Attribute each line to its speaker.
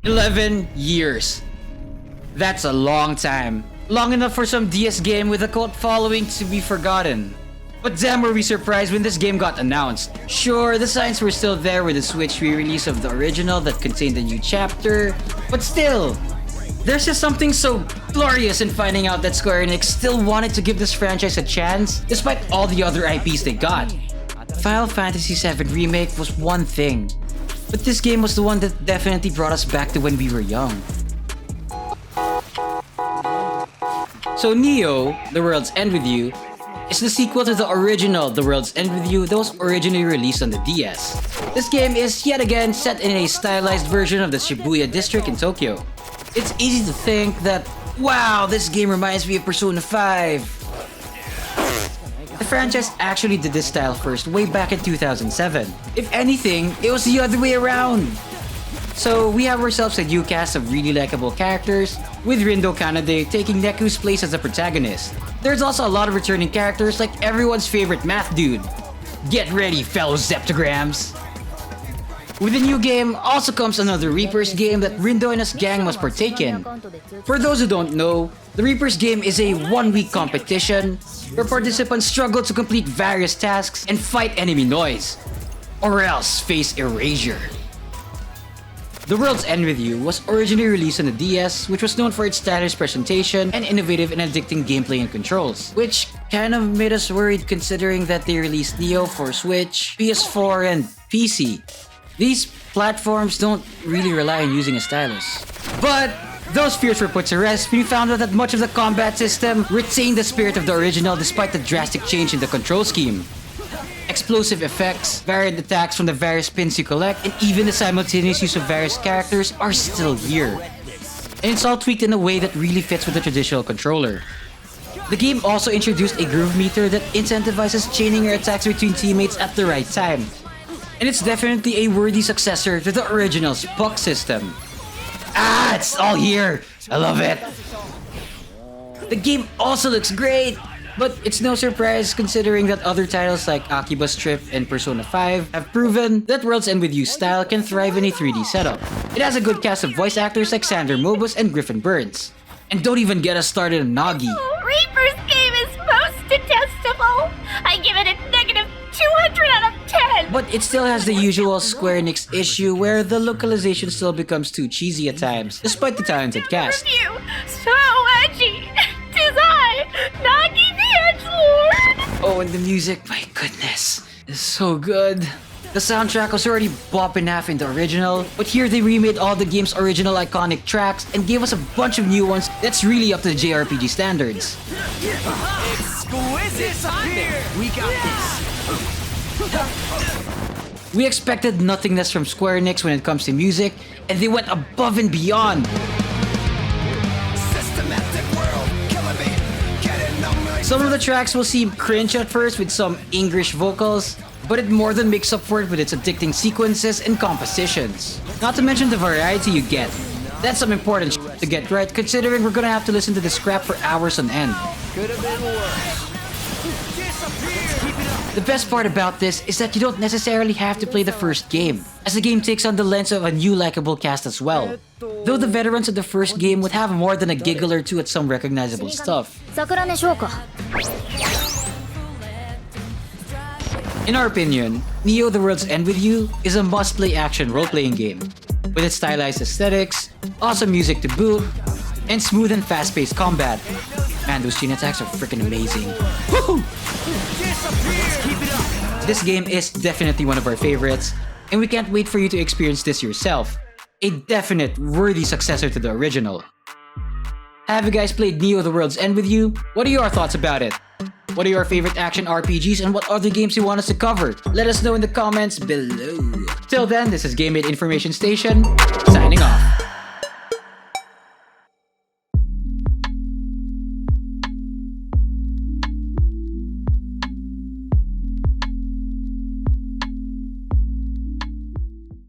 Speaker 1: 11 years. That's a long time. Long enough for some DS game with a cult following to be forgotten. But damn were we surprised when this game got announced. Sure, the signs were still there with the Switch re-release of the original that contained a new chapter, but still, there's just something so glorious in finding out that Square Enix still wanted to give this franchise a chance despite all the other IPs they got. Final Fantasy VII Remake was one thing, but this game was the one that definitely brought us back to when we were young. So Neo, The World's End With You, is the sequel to the original The World's End With You that was originally released on the DS. This game is yet again set in a stylized version of the Shibuya district in Tokyo. It's easy to think that, wow, this game reminds me of Persona 5. The franchise actually did this style first way back in 2007. If anything, it was the other way around. So we have ourselves a new cast of really likable characters, with Rindo Kanade taking Neku's place as the protagonist. There's also a lot of returning characters like everyone's favorite math dude. Get ready, fellow Zeptograms! With the new game also comes another Reapers game that Rindo and his gang must partake in. For those who don't know, the Reapers game is a one-week competition where participants struggle to complete various tasks and fight enemy noise, or else face erasure. The World's End With You was originally released on the DS, which was known for its stylish presentation and innovative and addicting gameplay and controls, which kind of made us worried considering that they released Neo for Switch, PS4, and PC. These platforms don't really rely on using a stylus. But those fears were put to rest when we found out that much of the combat system retained the spirit of the original despite the drastic change in the control scheme. Explosive effects, varied attacks from the various pins you collect, and even the simultaneous use of various characters are still here. And it's all tweaked in a way that really fits with the traditional controller. The game also introduced a groove meter that incentivizes chaining your attacks between teammates at the right time. And it's definitely a worthy successor to the original's puck system. Ah, it's all here! I love it! The game also looks great! But it's no surprise considering that other titles like Akiba's Trip and Persona 5 have proven that World's End With You style can thrive in a 3D setup. It has a good cast of voice actors like Sander Mobus and Griffin Burns. And don't even get us started on Nagi.
Speaker 2: Reaper's game is most detestable! I give it a negative 200 out of 10!
Speaker 1: But it still has the usual Square Enix issue where the localization still becomes too cheesy at times, despite the talented cast.
Speaker 2: Review, so edgy! 'Tis I, Nagi the Edgelord!
Speaker 1: Oh, and the music, my goodness, is so good. The soundtrack was already bopping half in the original, but here they remade all the game's original iconic tracks and gave us a bunch of new ones that's really up to the JRPG standards.
Speaker 3: Exquisite timing! We got this!
Speaker 1: We expected nothing less from Square Enix when it comes to music, and they went above and beyond. Some of the tracks will seem cringe at first with some English vocals, but it more than makes up for it with its addicting sequences and compositions. Not to mention the variety you get. That's some important shit to get right considering we're gonna have to listen to this crap for hours on end.
Speaker 3: Could have been worse.
Speaker 1: The best part about this is that you don't necessarily have to play the first game, as the game takes on the lens of a new likable cast as well. Though the veterans of the first game would have more than a giggle or two at some recognizable stuff. In our opinion, Neo The World's End With You is a must-play action role-playing game, with its stylized aesthetics, awesome music to boot, and smooth and fast-paced combat. Man, those chain attacks are freaking amazing. Woohoo! This game is definitely one of our favorites, and we can't wait for you to experience this yourself. A definite worthy successor to the original. Have you guys played Neo The World's End With You? What are your thoughts about it? What are your favorite action RPGs and what other games you want us to cover? Let us know in the comments below. Till then, this is Game Made Information Station, signing off.